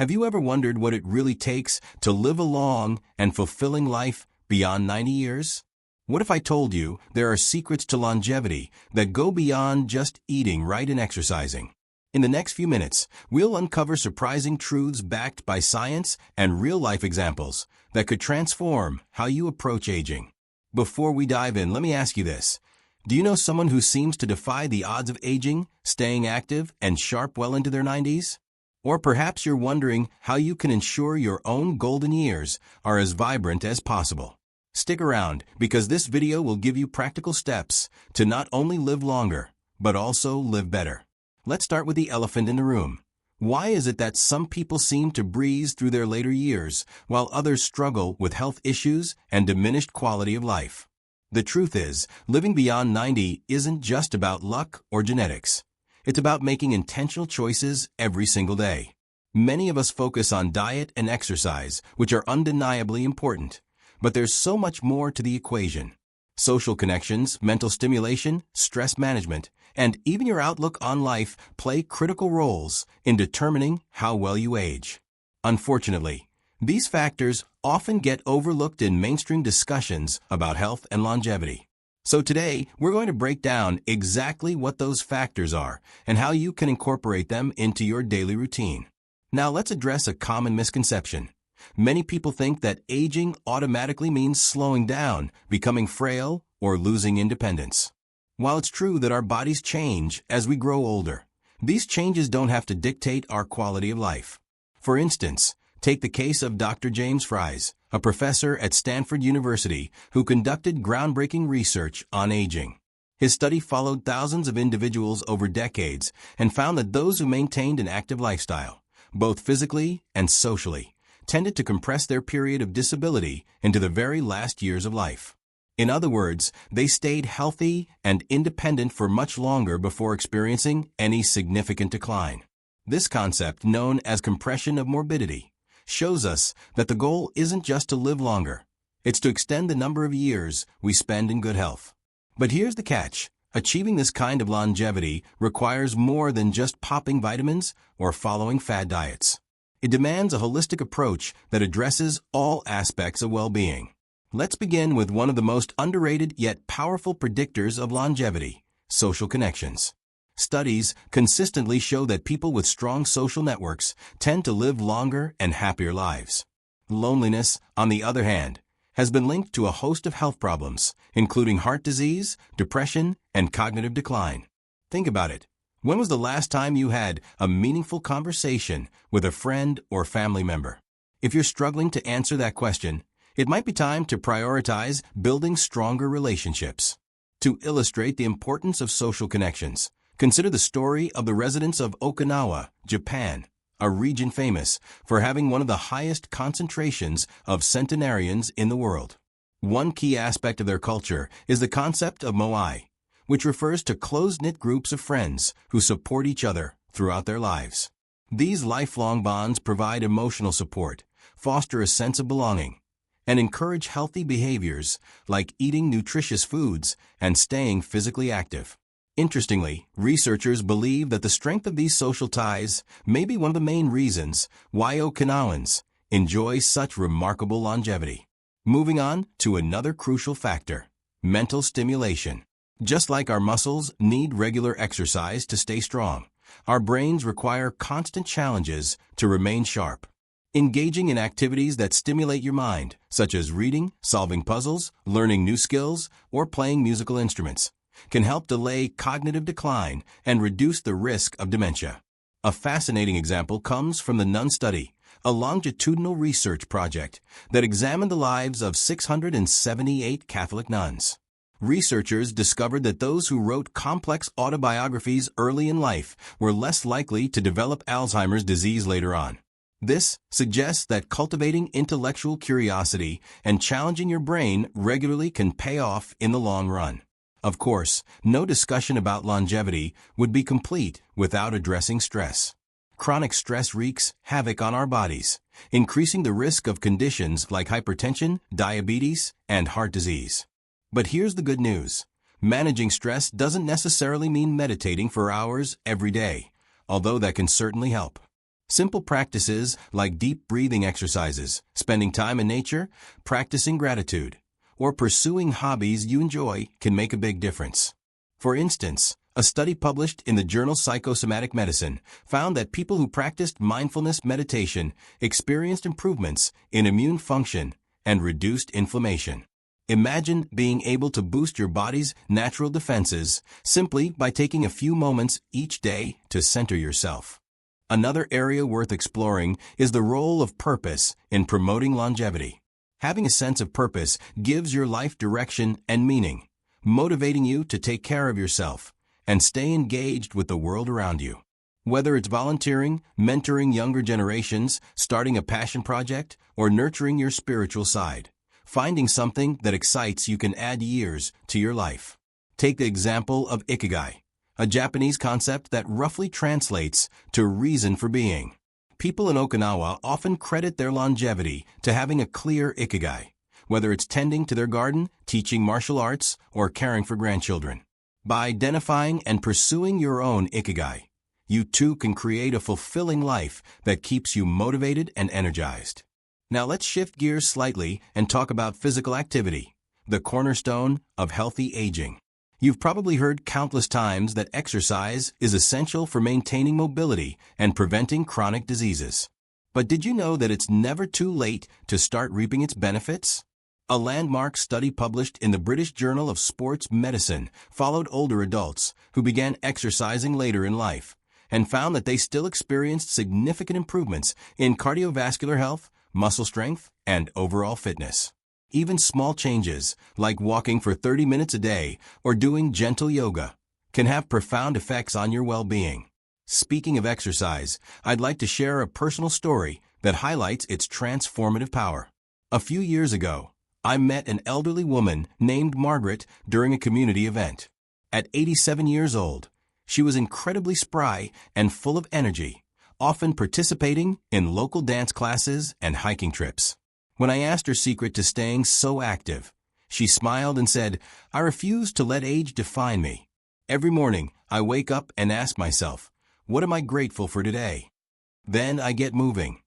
Have you ever wondered what it really takes to live a long and fulfilling life beyond 90 years? What if I told you there are secrets to longevity that go beyond just eating right and exercising? In the next few minutes, we'll uncover surprising truths backed by science and real-life examples that could transform how you approach aging. Before we dive in, let me ask you this. Do you know someone who seems to defy the odds of aging, staying active, and sharp well into their 90s? Or perhaps you're wondering how you can ensure your own golden years are as vibrant as possible. Stick around, because this video will give you practical steps to not only live longer, but also live better. Let's start with the elephant in the room. Why is it that some people seem to breeze through their later years, while others struggle with health issues and diminished quality of life? The truth is, living beyond 90 isn't just about luck or genetics. It's about making intentional choices every single day. Many of us focus on diet and exercise, which are undeniably important. But there's so much more to the equation. Social connections, mental stimulation, stress management, and even your outlook on life play critical roles in determining how well you age. Unfortunately, these factors often get overlooked in mainstream discussions about health and longevity. So today, we're going to break down exactly what those factors are and how you can incorporate them into your daily routine. Now let's address a common misconception. Many people think that aging automatically means slowing down, becoming frail, or losing independence. While it's true that our bodies change as we grow older, these changes don't have to dictate our quality of life. For instance, take the case of Dr. James Fries, a professor at Stanford University who conducted groundbreaking research on aging. His study followed thousands of individuals over decades and found that those who maintained an active lifestyle, both physically and socially, tended to compress their period of disability into the very last years of life. In other words, they stayed healthy and independent for much longer before experiencing any significant decline. This concept, known as compression of morbidity, shows us that the goal isn't just to live longer. It's to extend the number of years we spend in good health. But here's the catch. Achieving this kind of longevity requires more than just popping vitamins or following fad diets. It demands a holistic approach that addresses all aspects of well-being. Let's begin with one of the most underrated yet powerful predictors of longevity: social connections. Studies consistently show that people with strong social networks tend to live longer and happier lives. Loneliness, on the other hand, has been linked to a host of health problems, including heart disease, depression, and cognitive decline. Think about it. When was the last time you had a meaningful conversation with a friend or family member? If you're struggling to answer that question, it might be time to prioritize building stronger relationships. To illustrate the importance of social connections, consider the story of the residents of Okinawa, Japan, a region famous for having one of the highest concentrations of centenarians in the world. One key aspect of their culture is the concept of moai, which refers to close-knit groups of friends who support each other throughout their lives. These lifelong bonds provide emotional support, foster a sense of belonging, and encourage healthy behaviors like eating nutritious foods and staying physically active. Interestingly, researchers believe that the strength of these social ties may be one of the main reasons why Okinawans enjoy such remarkable longevity. Moving on to another crucial factor: mental stimulation. Just like our muscles need regular exercise to stay strong, our brains require constant challenges to remain sharp. Engaging in activities that stimulate your mind, such as reading, solving puzzles, learning new skills, or playing musical instruments, can help delay cognitive decline and reduce the risk of dementia. A fascinating example comes from the Nun Study, a longitudinal research project that examined the lives of 678 Catholic nuns. Researchers discovered that those who wrote complex autobiographies early in life were less likely to develop Alzheimer's disease later on. This suggests that cultivating intellectual curiosity and challenging your brain regularly can pay off in the long run. Of course, no discussion about longevity would be complete without addressing stress. Chronic stress wreaks havoc on our bodies, increasing the risk of conditions like hypertension, diabetes, and heart disease. But here's the good news. Managing stress doesn't necessarily mean meditating for hours every day, although that can certainly help. Simple practices like deep breathing exercises, spending time in nature, practicing gratitude, or pursuing hobbies you enjoy can make a big difference. For instance, a study published in the journal Psychosomatic Medicine found that people who practiced mindfulness meditation experienced improvements in immune function and reduced inflammation. Imagine being able to boost your body's natural defenses simply by taking a few moments each day to center yourself. Another area worth exploring is the role of purpose in promoting longevity. Having a sense of purpose gives your life direction and meaning, motivating you to take care of yourself and stay engaged with the world around you. Whether it's volunteering, mentoring younger generations, starting a passion project, or nurturing your spiritual side, finding something that excites you can add years to your life. Take the example of ikigai, a Japanese concept that roughly translates to reason for being. People in Okinawa often credit their longevity to having a clear ikigai, whether it's tending to their garden, teaching martial arts, or caring for grandchildren. By identifying and pursuing your own ikigai, you too can create a fulfilling life that keeps you motivated and energized. Now let's shift gears slightly and talk about physical activity, the cornerstone of healthy aging. You've probably heard countless times that exercise is essential for maintaining mobility and preventing chronic diseases. But did you know that it's never too late to start reaping its benefits? A landmark study published in the British Journal of Sports Medicine followed older adults who began exercising later in life and found that they still experienced significant improvements in cardiovascular health, muscle strength, and overall fitness. Even small changes, like walking for 30 minutes a day or doing gentle yoga, can have profound effects on your well-being. Speaking of exercise, I'd like to share a personal story that highlights its transformative power. A few years ago, I met an elderly woman named Margaret during a community event. At 87 years old, she was incredibly spry and full of energy, often participating in local dance classes and hiking trips. When I asked her secret to staying so active, she smiled and said, "I refuse to let age define me. Every morning, I wake up and ask myself, what am I grateful for today? Then I get moving."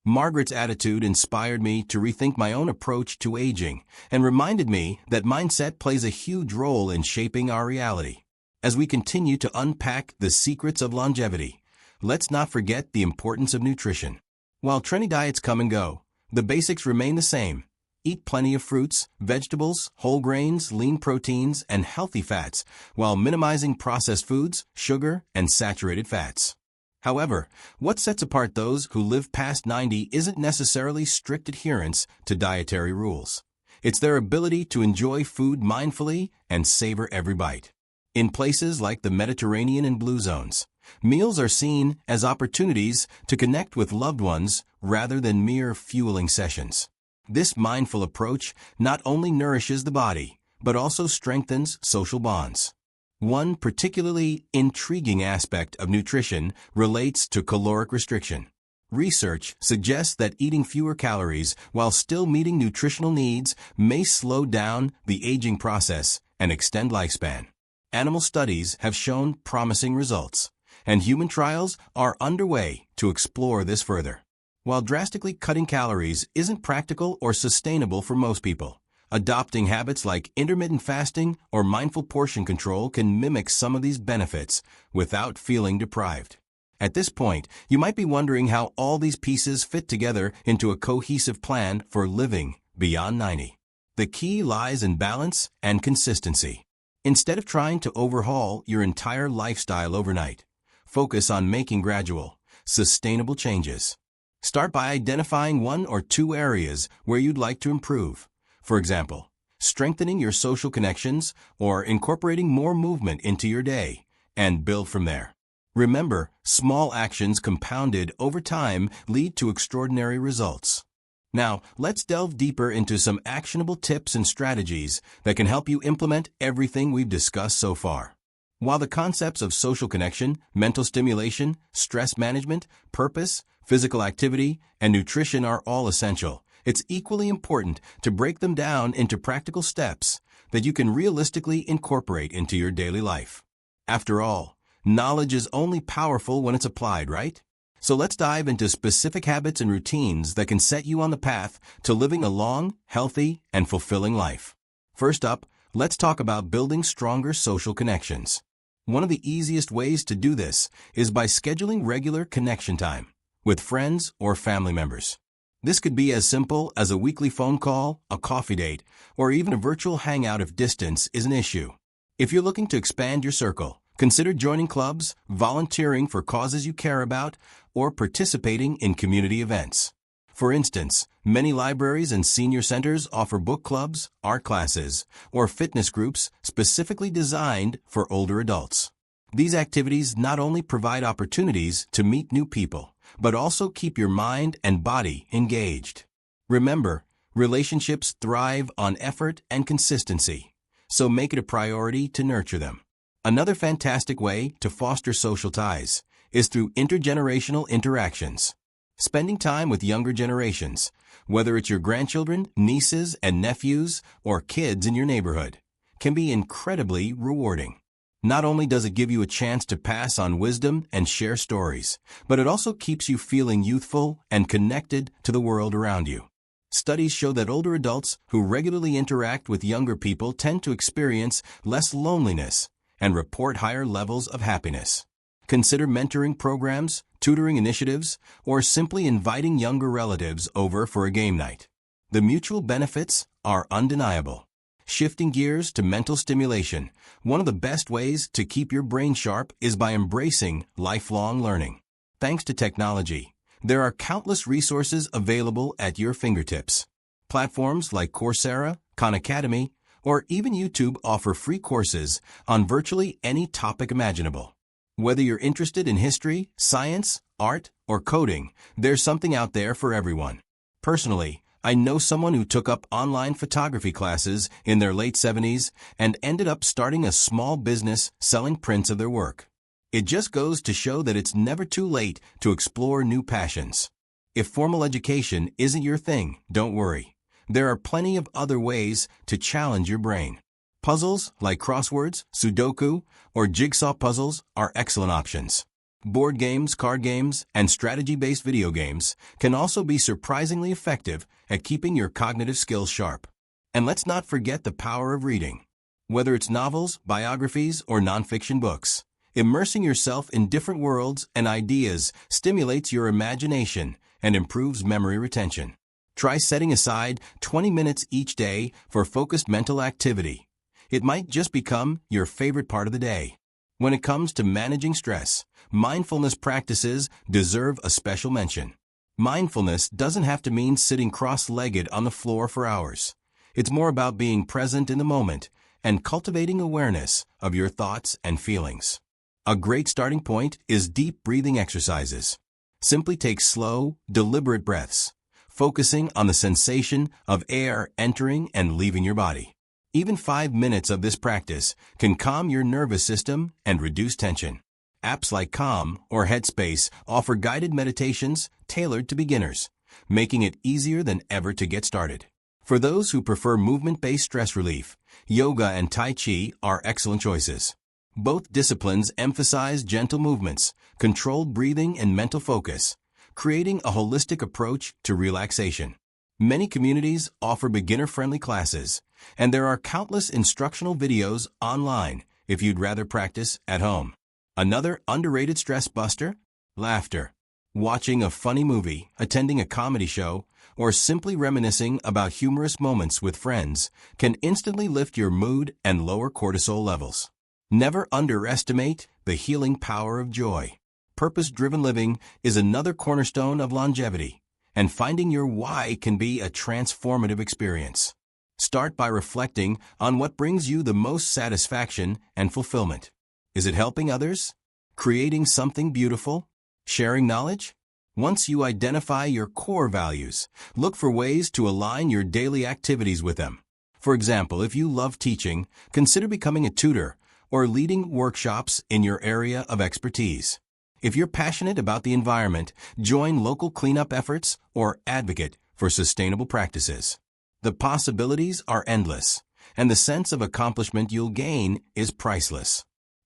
Margaret's attitude inspired me to rethink my own approach to aging and reminded me that mindset plays a huge role in shaping our reality. As we continue to unpack the secrets of longevity, let's not forget the importance of nutrition. While trendy diets come and go, the basics remain the same. Eat plenty of fruits, vegetables, whole grains, lean proteins, and healthy fats, while minimizing processed foods, sugar, and saturated fats. However, what sets apart those who live past 90 isn't necessarily strict adherence to dietary rules. It's their ability to enjoy food mindfully and savor every bite. In places like the Mediterranean and Blue Zones, meals are seen as opportunities to connect with loved ones rather than mere fueling sessions. This mindful approach not only nourishes the body, but also strengthens social bonds. One particularly intriguing aspect of nutrition relates to caloric restriction. Research suggests that eating fewer calories while still meeting nutritional needs may slow down the aging process and extend lifespan. Animal studies have shown promising results, and human trials are underway to explore this further. While drastically cutting calories isn't practical or sustainable for most people, adopting habits like intermittent fasting or mindful portion control can mimic some of these benefits without feeling deprived. At this point, you might be wondering how all these pieces fit together into a cohesive plan for living beyond 90. The key lies in balance and consistency. Instead of trying to overhaul your entire lifestyle overnight, focus on making gradual, sustainable changes. Start by identifying one or two areas where you'd like to improve. For example, strengthening your social connections or incorporating more movement into your day, and build from there. Remember, small actions compounded over time lead to extraordinary results. Now, let's delve deeper into some actionable tips and strategies that can help you implement everything we've discussed so far. While the concepts of social connection, mental stimulation, stress management, purpose, physical activity, and nutrition are all essential, it's equally important to break them down into practical steps that you can realistically incorporate into your daily life. After all, knowledge is only powerful when it's applied, right? So let's dive into specific habits and routines that can set you on the path to living a long, healthy, and fulfilling life. First up, let's talk about building stronger social connections. One of the easiest ways to do this is by scheduling regular connection time with friends or family members. This could be as simple as a weekly phone call, a coffee date, or even a virtual hangout if distance is an issue. If you're looking to expand your circle, consider joining clubs, volunteering for causes you care about, or participating in community events. For instance, many libraries and senior centers offer book clubs, art classes, or fitness groups specifically designed for older adults. These activities not only provide opportunities to meet new people, but also keep your mind and body engaged. Remember, relationships thrive on effort and consistency, so make it a priority to nurture them. Another fantastic way to foster social ties is through intergenerational interactions. Spending time with younger generations, whether it's your grandchildren, nieces and nephews, or kids in your neighborhood, can be incredibly rewarding. Not only does it give you a chance to pass on wisdom and share stories, but it also keeps you feeling youthful and connected to the world around you. Studies show that older adults who regularly interact with younger people tend to experience less loneliness and report higher levels of happiness. Consider mentoring programs, tutoring initiatives, or simply inviting younger relatives over for a game night. The mutual benefits are undeniable. Shifting gears to mental stimulation, one of the best ways to keep your brain sharp is by embracing lifelong learning. Thanks to technology, there are countless resources available at your fingertips. Platforms like Coursera, Khan Academy, or even YouTube offer free courses on virtually any topic imaginable. Whether you're interested in history, science, art, or coding, there's something out there for everyone. Personally, I know someone who took up online photography classes in their late 70s and ended up starting a small business selling prints of their work. It just goes to show that it's never too late to explore new passions. If formal education isn't your thing, don't worry. There are plenty of other ways to challenge your brain. Puzzles like crosswords, Sudoku, or jigsaw puzzles are excellent options. Board games, card games, and strategy-based video games can also be surprisingly effective at keeping your cognitive skills sharp. And let's not forget the power of reading. Whether it's novels, biographies, or nonfiction books, immersing yourself in different worlds and ideas stimulates your imagination and improves memory retention. Try setting aside 20 minutes each day for focused mental activity. It might just become your favorite part of the day. When it comes to managing stress, mindfulness practices deserve a special mention. Mindfulness doesn't have to mean sitting cross-legged on the floor for hours. It's more about being present in the moment and cultivating awareness of your thoughts and feelings. A great starting point is deep breathing exercises. Simply take slow, deliberate breaths, focusing on the sensation of air entering and leaving your body. Even 5 minutes of this practice can calm your nervous system and reduce tension. Apps like Calm or Headspace offer guided meditations tailored to beginners, making it easier than ever to get started. For those who prefer movement-based stress relief, yoga and Tai Chi are excellent choices. Both disciplines emphasize gentle movements, controlled breathing, and mental focus, creating a holistic approach to relaxation. Many communities offer beginner-friendly classes, and there are countless instructional videos online if you'd rather practice at home. Another underrated stress buster? Laughter. Watching a funny movie, attending a comedy show, or simply reminiscing about humorous moments with friends can instantly lift your mood and lower cortisol levels. Never underestimate the healing power of joy. Purpose-driven living is another cornerstone of longevity, and finding your why can be a transformative experience. Start by reflecting on what brings you the most satisfaction and fulfillment. Is it helping others? Creating something beautiful? Sharing knowledge? Once you identify your core values, look for ways to align your daily activities with them. For example, if you love teaching, consider becoming a tutor or leading workshops in your area of expertise. If you're passionate about the environment, join local cleanup efforts or advocate for sustainable practices. The possibilities are endless, and the sense of accomplishment you'll gain is priceless.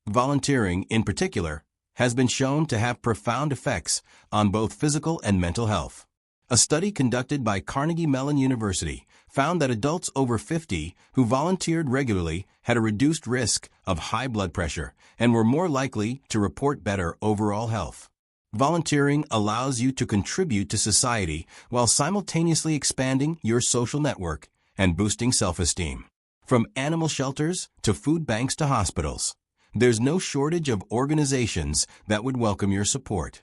Volunteering, in particular, has been shown to have profound effects on both physical and mental health. A study conducted by Carnegie Mellon University found that adults over 50 who volunteered regularly had a reduced risk of high blood pressure and were more likely to report better overall health. Volunteering allows you to contribute to society while simultaneously expanding your social network and boosting self-esteem. From animal shelters to food banks to hospitals, there's no shortage of organizations that would welcome your support.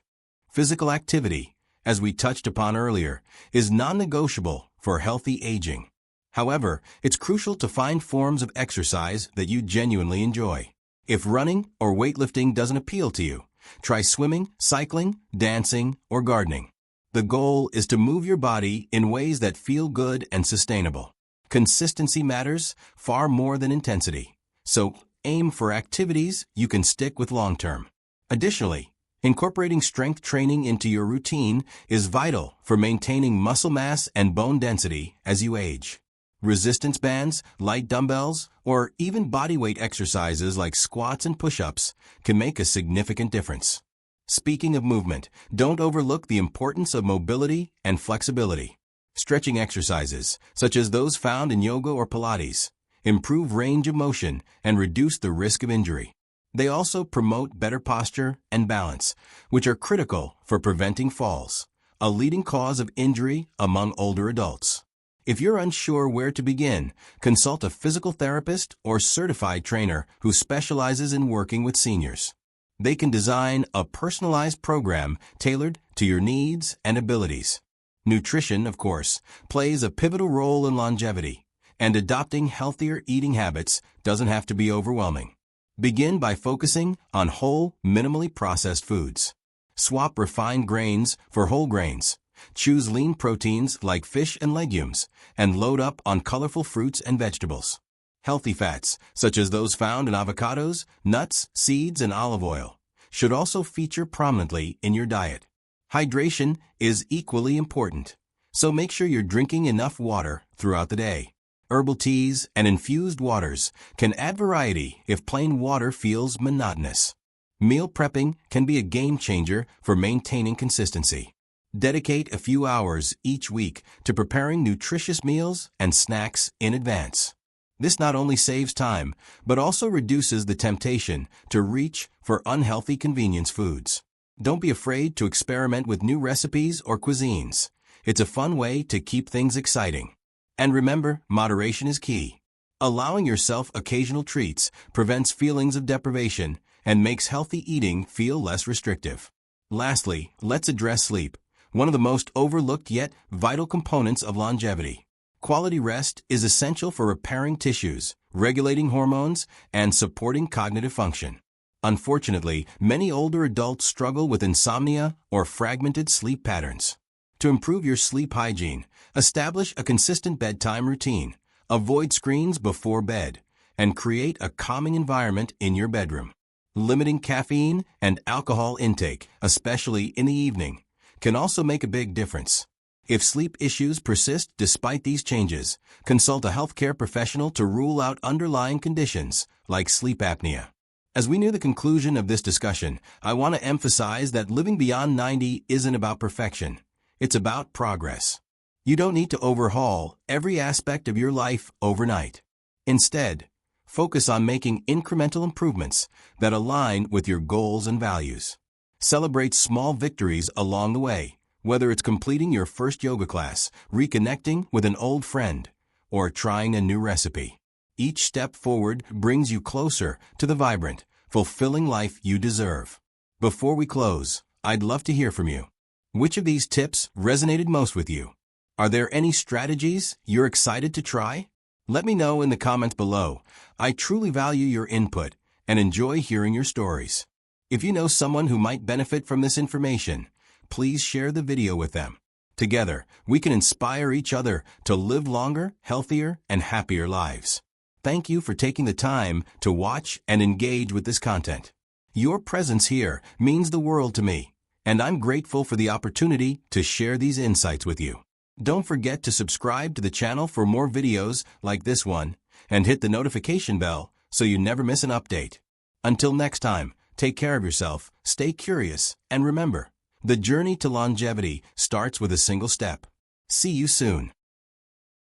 Physical activity, as we touched upon earlier, is non-negotiable for healthy aging. However, it's crucial to find forms of exercise that you genuinely enjoy. If running or weightlifting doesn't appeal to you, try swimming, cycling, dancing, or gardening. The goal is to move your body in ways that feel good and sustainable. Consistency matters far more than intensity, so aim for activities you can stick with long-term. Additionally, incorporating strength training into your routine is vital for maintaining muscle mass and bone density as you age. Resistance bands, light dumbbells, or even bodyweight exercises like squats and push-ups can make a significant difference. Speaking of movement, don't overlook the importance of mobility and flexibility. Stretching exercises, such as those found in yoga or Pilates, improve range of motion and reduce the risk of injury. They also promote better posture and balance, which are critical for preventing falls, a leading cause of injury among older adults. If you're unsure where to begin, consult a physical therapist or certified trainer who specializes in working with seniors. They can design a personalized program tailored to your needs and abilities. Nutrition, of course, plays a pivotal role in longevity, and adopting healthier eating habits doesn't have to be overwhelming. Begin by focusing on whole, minimally processed foods. Swap refined grains for whole grains. Choose lean proteins like fish and legumes, and load up on colorful fruits and vegetables. Healthy fats, such as those found in avocados, nuts, seeds, and olive oil, should also feature prominently in your diet. Hydration is equally important, so make sure you're drinking enough water throughout the day. Herbal teas and infused waters can add variety if plain water feels monotonous. Meal prepping can be a game changer for maintaining consistency. Dedicate a few hours each week to preparing nutritious meals and snacks in advance. This not only saves time, but also reduces the temptation to reach for unhealthy convenience foods. Don't be afraid to experiment with new recipes or cuisines. It's a fun way to keep things exciting. And remember, moderation is key. Allowing yourself occasional treats prevents feelings of deprivation and makes healthy eating feel less restrictive. Lastly, let's address sleep, one of the most overlooked yet vital components of longevity. Quality rest is essential for repairing tissues, regulating hormones, and supporting cognitive function. Unfortunately, many older adults struggle with insomnia or fragmented sleep patterns. To improve your sleep hygiene, establish a consistent bedtime routine, avoid screens before bed, and create a calming environment in your bedroom. Limiting caffeine and alcohol intake, especially in the evening, can also make a big difference. If sleep issues persist despite these changes, consult a healthcare professional to rule out underlying conditions like sleep apnea. As we near the conclusion of this discussion, I want to emphasize that living beyond 90 isn't about perfection. It's about progress. You don't need to overhaul every aspect of your life overnight. Instead, focus on making incremental improvements that align with your goals and values. Celebrate small victories along the way, whether it's completing your first yoga class, reconnecting with an old friend, or trying a new recipe. Each step forward brings you closer to the vibrant, fulfilling life you deserve. Before we close, I'd love to hear from you. Which of these tips resonated most with you? Are there any strategies you're excited to try? Let me know in the comments below. I truly value your input and enjoy hearing your stories. If you know someone who might benefit from this information, please share the video with them. Together, we can inspire each other to live longer, healthier, and happier lives. Thank you for taking the time to watch and engage with this content. Your presence here means the world to me, and I'm grateful for the opportunity to share these insights with you. Don't forget to subscribe to the channel for more videos like this one, and hit the notification bell so you never miss an update. Until next time, Take care of yourself, stay curious, and remember, the journey to longevity starts with a single step. See you soon.